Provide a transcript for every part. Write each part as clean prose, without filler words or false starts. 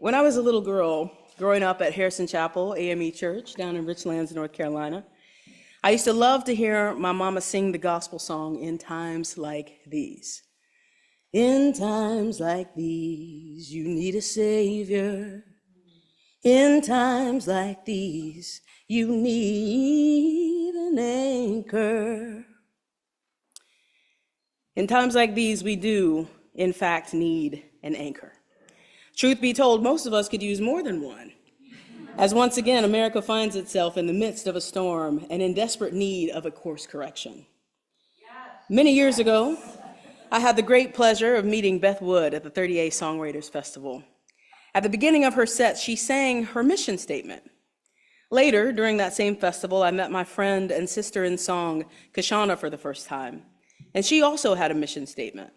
When I was a little girl, growing up at Harrison Chapel AME Church down in Richlands, North Carolina, I used to love to hear my mama sing the gospel song, "In Times Like These." In times like these, you need a savior. In times like these, you need an anchor. In times like these, we do, in fact, need an anchor. Truth be told, most of us could use more than one, as once again, America finds itself in the midst of a storm and in desperate need of a course correction. Many years ago, I had the great pleasure of meeting Beth Wood at the 30A Songwriters Festival. At the beginning of her set, she sang her mission statement. Later, during that same festival, I met my friend and sister in song, Kashana, for the first time, and she also had a mission statement.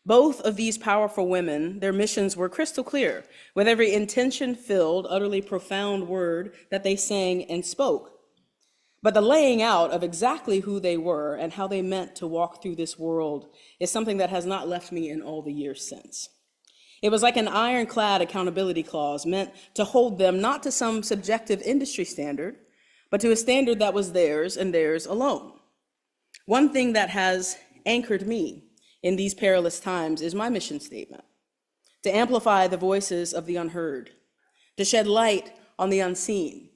Both of these powerful women, their missions were crystal clear, with every intention-filled, utterly profound word that they sang and spoke. But the laying out of exactly who they were and how they meant to walk through this world is something that has not left me in all the years since. It was like an ironclad accountability clause meant to hold them not to some subjective industry standard, but to a standard that was theirs and theirs alone. One thing that has anchored me in these perilous times is my mission statement: to amplify the voices of the unheard, to shed light on the unseen,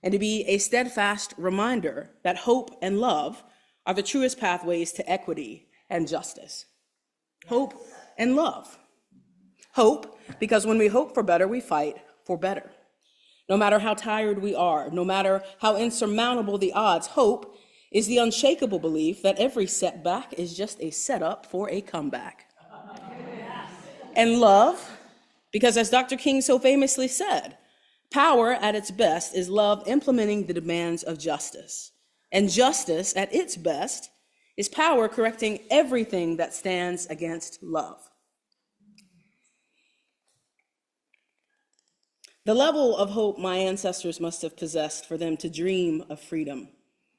and to be a steadfast reminder that hope and love are the truest pathways to equity and justice. Hope and love. Hope, because when we hope for better, we fight for better. No matter how tired we are, no matter how insurmountable the odds, hope is the unshakable belief that every setback is just a setup for a comeback. And love, because as Dr. King so famously said, power at its best is love implementing the demands of justice. And justice at its best is power correcting everything that stands against love. The level of hope my ancestors must have possessed for them to dream of freedom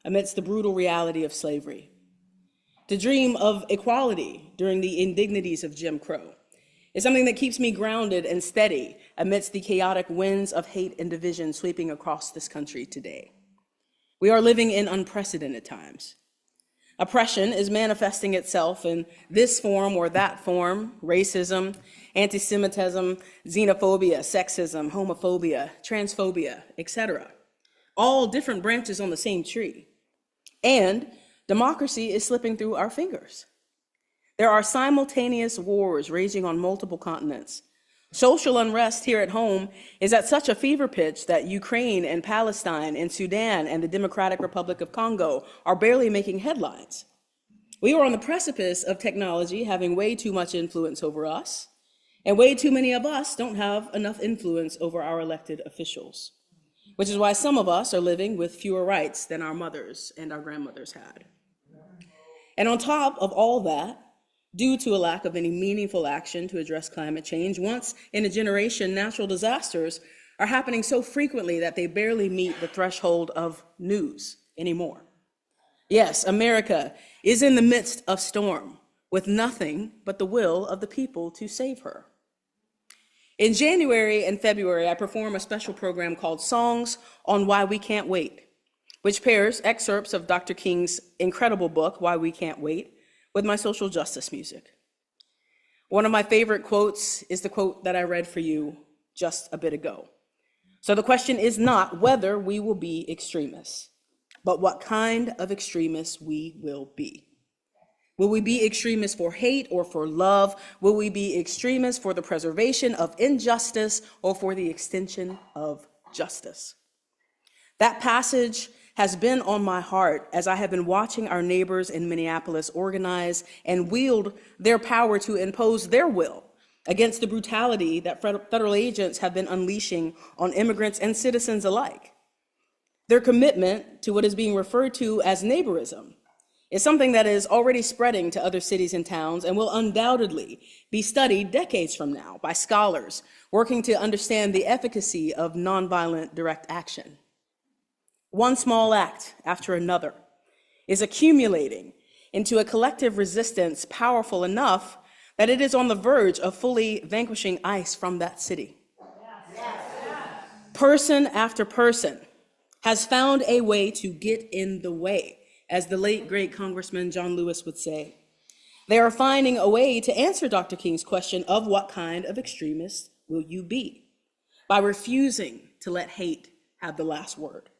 amidst the brutal reality of slavery, to dream of equality during the indignities of Jim Crow, is something that keeps me grounded and steady amidst the chaotic winds of hate and division sweeping across this country today. We are living in unprecedented times. Oppression is manifesting itself in this form or that form: racism, anti-Semitism, xenophobia, sexism, homophobia, transphobia, etc. All different branches on the same tree. And democracy is slipping through our fingers. There are simultaneous wars raging on multiple continents. Social unrest here at home is at such a fever pitch that Ukraine and Palestine and Sudan and the Democratic Republic of Congo are barely making headlines. We are on the precipice of technology having way too much influence over us, and way too many of us don't have enough influence over our elected officials, which is why some of us are living with fewer rights than our mothers and our grandmothers had. And on top of all that, due to a lack of any meaningful action to address climate change, once in a generation, natural disasters are happening so frequently that they barely meet the threshold of news anymore. Yes, America is in the midst of storm with nothing but the will of the people to save her. In January and February, I perform a special program called Songs on Why We Can't Wait, which pairs excerpts of Dr. King's incredible book, Why We Can't Wait, with my social justice music. One of my favorite quotes is the quote that I read for you just a bit ago. So the question is not whether we will be extremists, but what kind of extremists we will be. Will we be extremists for hate or for love? Will we be extremists for the preservation of injustice or for the extension of justice? That passage has been on my heart as I have been watching our neighbors in Minneapolis organize and wield their power to impose their will against the brutality that federal agents have been unleashing on immigrants and citizens alike. Their commitment to what is being referred to as neighborism is something that is already spreading to other cities and towns and will undoubtedly be studied decades from now by scholars working to understand the efficacy of nonviolent direct action. One small act after another is accumulating into a collective resistance powerful enough that it is on the verge of fully vanquishing ICE from that city. Person after person has found a way to get in the way, as the late great Congressman John Lewis would say. They are finding a way to answer Dr. King's question of what kind of extremist will you be, by refusing to let hate have the last word.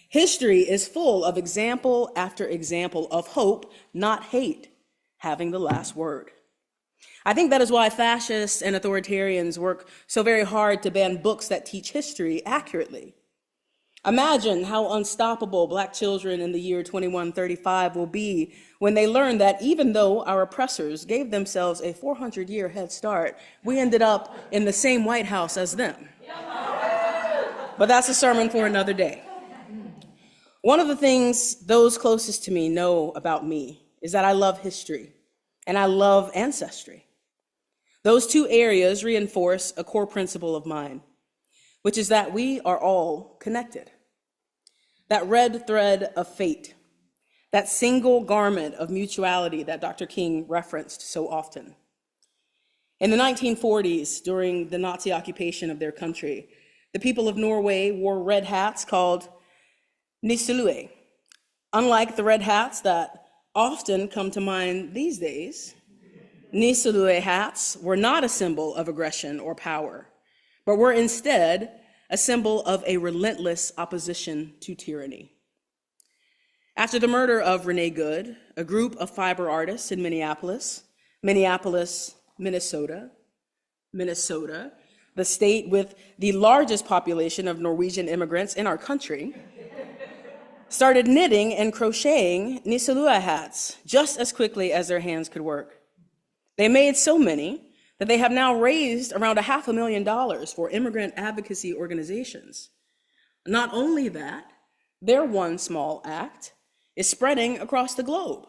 History is full of example after example of hope, not hate, having the last word. I think that is why fascists and authoritarians work so very hard to ban books that teach history accurately. Imagine how unstoppable Black children in the year 2135 will be when they learn that even though our oppressors gave themselves a 400-year head start, we ended up in the same White House as them. But that's a sermon for another day. One of the things those closest to me know about me is that I love history and I love ancestry. Those two areas reinforce a core principle of mine, which is that we are all connected. That red thread of fate, that single garment of mutuality that Dr. King referenced so often. In the 1940s, during the Nazi occupation of their country, the people of Norway wore red hats called nisselue. Unlike the red hats that often come to mind these days, nisselue hats were not a symbol of aggression or power, but were instead a symbol of a relentless opposition to tyranny. After the murder of Renee Good, a group of fiber artists in Minneapolis, Minnesota, the state with the largest population of Norwegian immigrants in our country, started knitting and crocheting nisselue hats just as quickly as their hands could work. They made so many that they have now raised around $500,000 for immigrant advocacy organizations. Not only that, their one small act is spreading across the globe,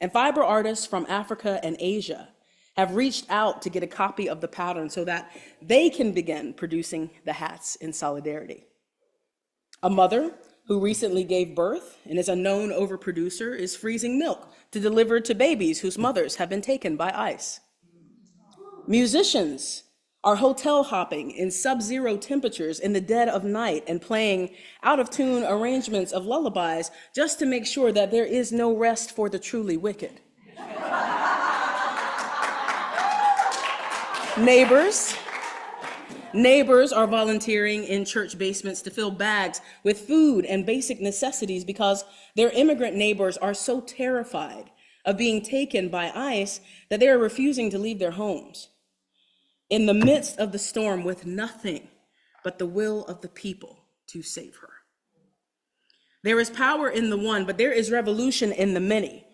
and fiber artists from Africa and Asia have reached out to get a copy of the pattern so that they can begin producing the hats in solidarity. A mother who recently gave birth and is a known overproducer is freezing milk to deliver to babies whose mothers have been taken by ICE. Musicians are hotel hopping in sub-zero temperatures in the dead of night and playing out-of-tune arrangements of lullabies just to make sure that there is no rest for the truly wicked. Neighbors are volunteering in church basements to fill bags with food and basic necessities because their immigrant neighbors are so terrified of being taken by ICE that they are refusing to leave their homes. In the midst of the storm with nothing but the will of the people to save her. There is power in the one, but there is revolution in the many,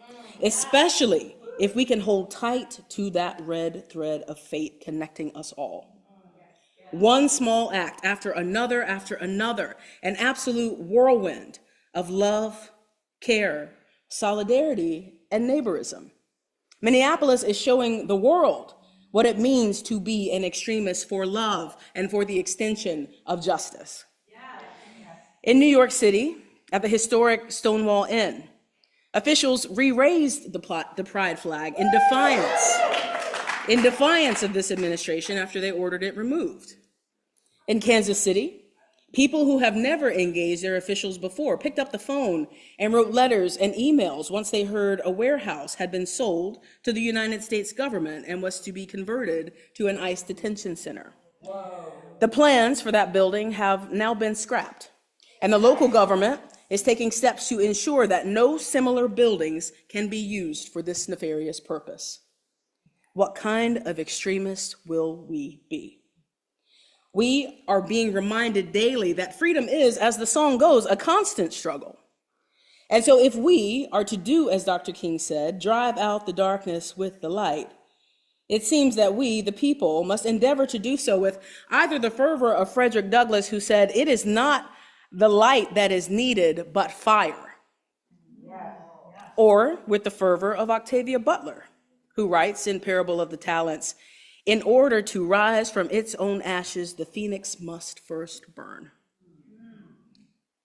especially if we can hold tight to that red thread of fate connecting us all. One small act after another, an absolute whirlwind of love, care, solidarity, and neighborism. Minneapolis is showing the world what it means to be an extremist for love and for the extension of justice. In New York City, at the historic Stonewall Inn, officials re-raised the pride flag in defiance of this administration after they ordered it removed. In Kansas City, people who have never engaged their officials before picked up the phone and wrote letters and emails once they heard a warehouse had been sold to the United States government and was to be converted to an ICE detention center. Whoa. The plans for that building have now been scrapped, and the local government is taking steps to ensure that no similar buildings can be used for this nefarious purpose. What kind of extremists will we be? We are being reminded daily that freedom is, as the song goes, a constant struggle. And so if we are to do, as Dr. King said, drive out the darkness with the light, it seems that we, the people, must endeavor to do so with either the fervor of Frederick Douglass, who said, "It is not the light that is needed, but fire," or with the fervor of Octavia Butler, who writes in Parable of the Talents, "In order to rise from its own ashes, the phoenix must first burn."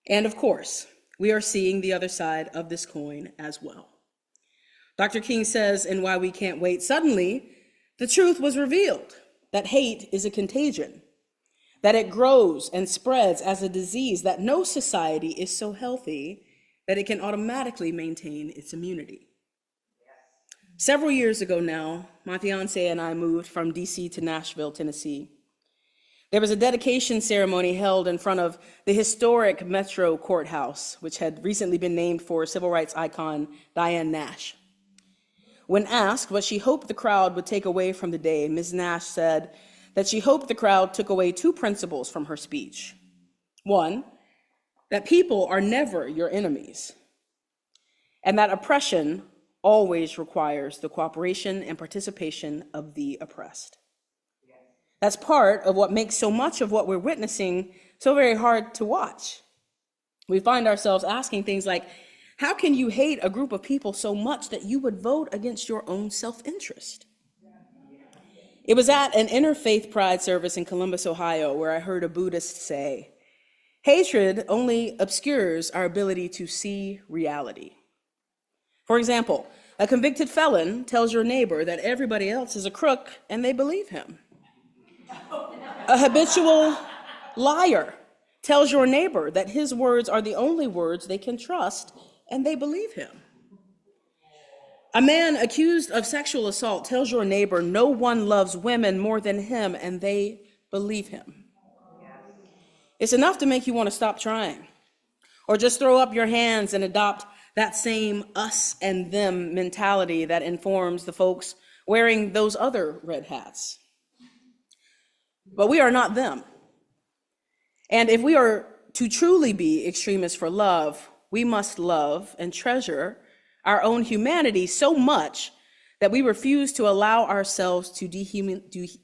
And of course, we are seeing the other side of this coin as well. Dr. King says in Why We Can't Wait, suddenly the truth was revealed that hate is a contagion, that it grows and spreads as a disease, that no society is so healthy that it can automatically maintain its immunity. Several years ago now, my fiance and I moved from DC to Nashville, Tennessee. There was a dedication ceremony held in front of the historic Metro Courthouse, which had recently been named for civil rights icon Diane Nash. When asked what she hoped the crowd would take away from the day, Ms. Nash said that she hoped the crowd took away two principles from her speech. One, that people are never your enemies, and that oppression always requires the cooperation and participation of the oppressed. That's part of what makes so much of what we're witnessing so very hard to watch. We find ourselves asking things like, how can you hate a group of people so much that you would vote against your own self-interest? It was at an interfaith pride service in Columbus, Ohio, where I heard a Buddhist say, hatred only obscures our ability to see reality. For example, a convicted felon tells your neighbor that everybody else is a crook and they believe him. A habitual liar tells your neighbor that his words are the only words they can trust and they believe him. A man accused of sexual assault tells your neighbor no one loves women more than him and they believe him. It's enough to make you want to stop trying or just throw up your hands and adopt that same us and them mentality that informs the folks wearing those other red hats. But we are not them. And if we are to truly be extremists for love, we must love and treasure our own humanity so much that we refuse to allow ourselves to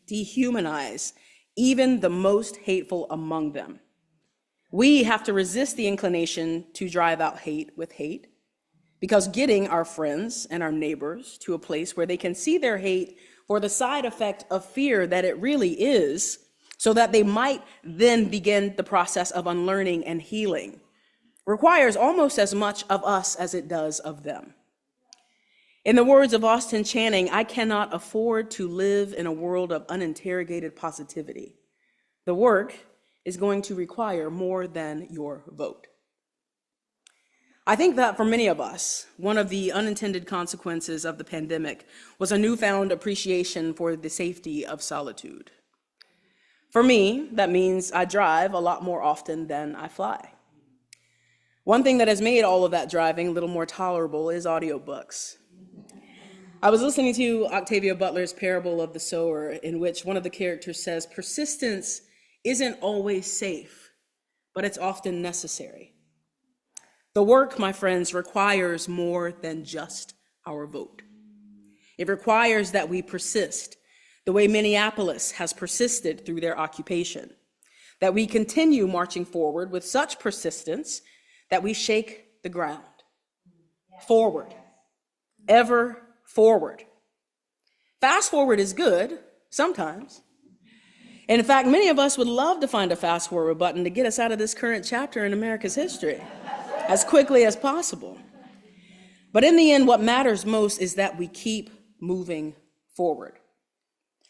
dehumanize even the most hateful among them. We have to resist the inclination to drive out hate with hate, because getting our friends and our neighbors to a place where they can see their hate for the side effect of fear that it really is, so that they might then begin the process of unlearning and healing, requires almost as much of us as it does of them. In the words of Austin Channing, I cannot afford to live in a world of uninterrogated positivity. The work is going to require more than your vote. I think that for many of us, one of the unintended consequences of the pandemic was a newfound appreciation for the safety of solitude. For me, that means I drive a lot more often than I fly. One thing that has made all of that driving a little more tolerable is audiobooks. I was listening to Octavia Butler's Parable of the Sower, in which one of the characters says, persistence isn't always safe, but it's often necessary. The work, my friends, requires more than just our vote. It requires that we persist, the way Minneapolis has persisted through their occupation, that we continue marching forward with such persistence that we shake the ground. Forward, ever forward. Fast forward is good, sometimes. And in fact, many of us would love to find a fast forward button to get us out of this current chapter in America's history as quickly as possible. But in the end, what matters most is that we keep moving forward,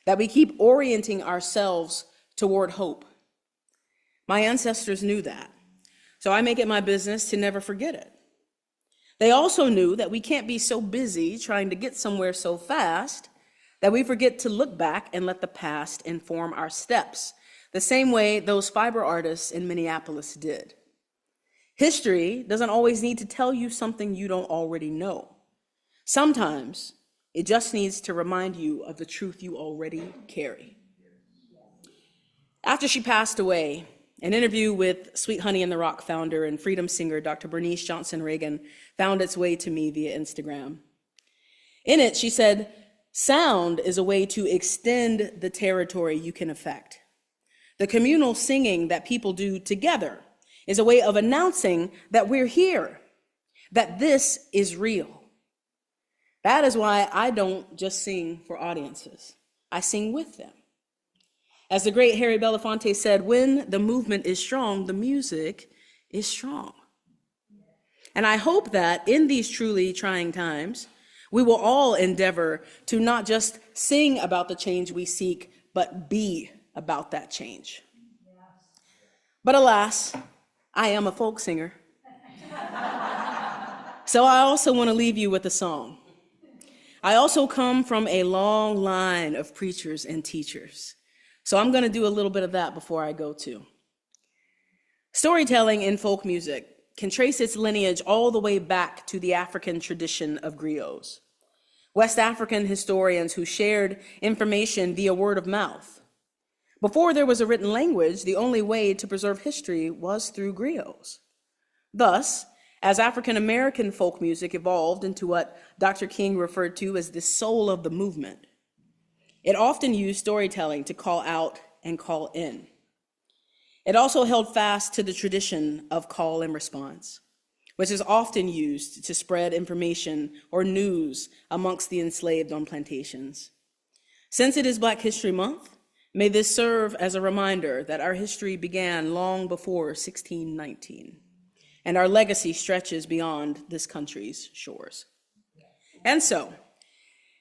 that we keep orienting ourselves toward hope. My ancestors knew that, so I make it my business to never forget it. They also knew that we can't be so busy trying to get somewhere so fast that we forget to look back and let the past inform our steps, the same way those fiber artists in Minneapolis did. History doesn't always need to tell you something you don't already know. Sometimes it just needs to remind you of the truth you already carry. After she passed away, an interview with Sweet Honey in the Rock founder and freedom singer Dr. Bernice Johnson Reagan found its way to me via Instagram. In it, she said, "Sound is a way to extend the territory you can affect. The communal singing that people do together is a way of announcing that we're here, that this is real. That is why I don't just sing for audiences. I sing with them. As the great Harry Belafonte said, when the movement is strong, the music is strong." And I hope that in these truly trying times, we will all endeavor to not just sing about the change we seek, but be about that change. But alas, I am a folk singer. So I also want to leave you with a song. I also come from a long line of preachers and teachers. So I'm going to do a little bit of that before I go too. Storytelling in folk music can trace its lineage all the way back to the African tradition of griots, West African historians who shared information via word of mouth. Before there was a written language, the only way to preserve history was through griots. Thus, as African American folk music evolved into what Dr. King referred to as the soul of the movement, it often used storytelling to call out and call in. It also held fast to the tradition of call and response, which is often used to spread information or news amongst the enslaved on plantations. Since it is Black History Month, may this serve as a reminder that our history began long before 1619, and our legacy stretches beyond this country's shores. And so,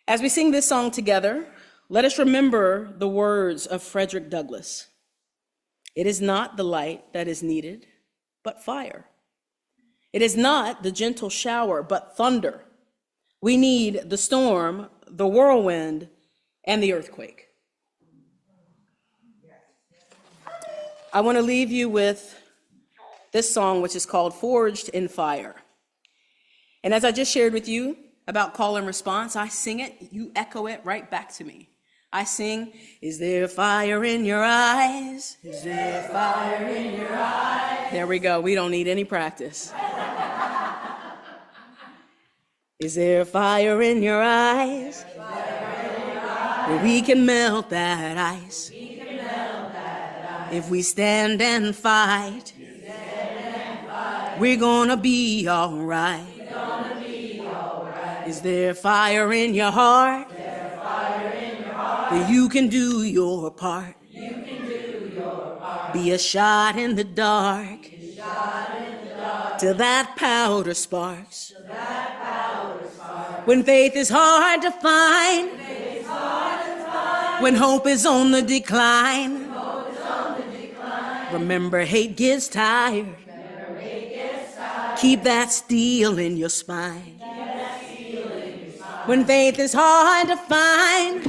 as we sing this song together, let us remember the words of Frederick Douglass. It is not the light that is needed, but fire. It is not the gentle shower, but thunder. We need the storm, the whirlwind, and the earthquake. I want to leave you with this song, which is called Forged in Fire. And as I just shared with you about call and response, I sing it, you echo it right back to me. I sing, is there fire in your eyes? Is there fire in your eyes? There we go, we don't need any practice. Is there fire in your eyes? Where we can melt that ice. If we stand and fight, we're gonna be all right. Is there fire in your heart? That you can do your part. Be a shot in the dark till that powder sparks. When faith is hard to find, when hope is on the decline, remember hate gets tired. Keep that steel in your spine. When faith is hard to find,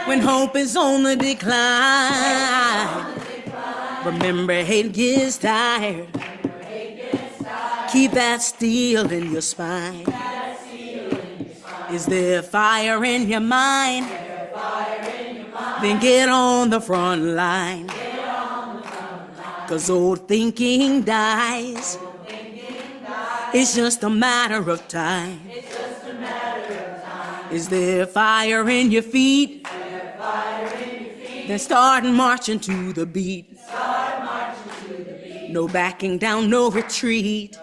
when hope is on the decline, remember hate gets tired. Keep that steel in your spine. Is there fire in your mind? Then get on the front line. 'Cause old thinking dies. It's just a matter of time. Is there fire in your feet? Then start marching to the beat. No backing down, no retreat.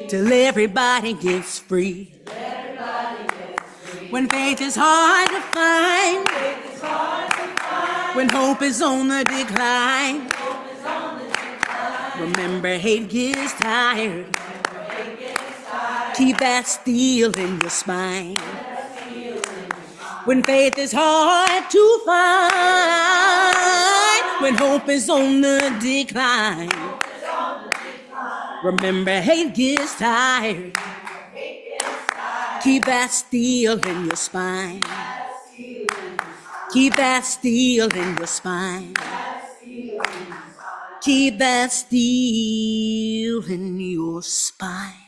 Till everybody gets free. When faith is hard to find, when hope is on the decline, remember hate gets tired. Keep that steel in your spine. When faith is hard to find, when hope is on the decline, remember hate gets tired. Keep that steel in your spine. Keep that steel in your spine. Keep that steel in your spine.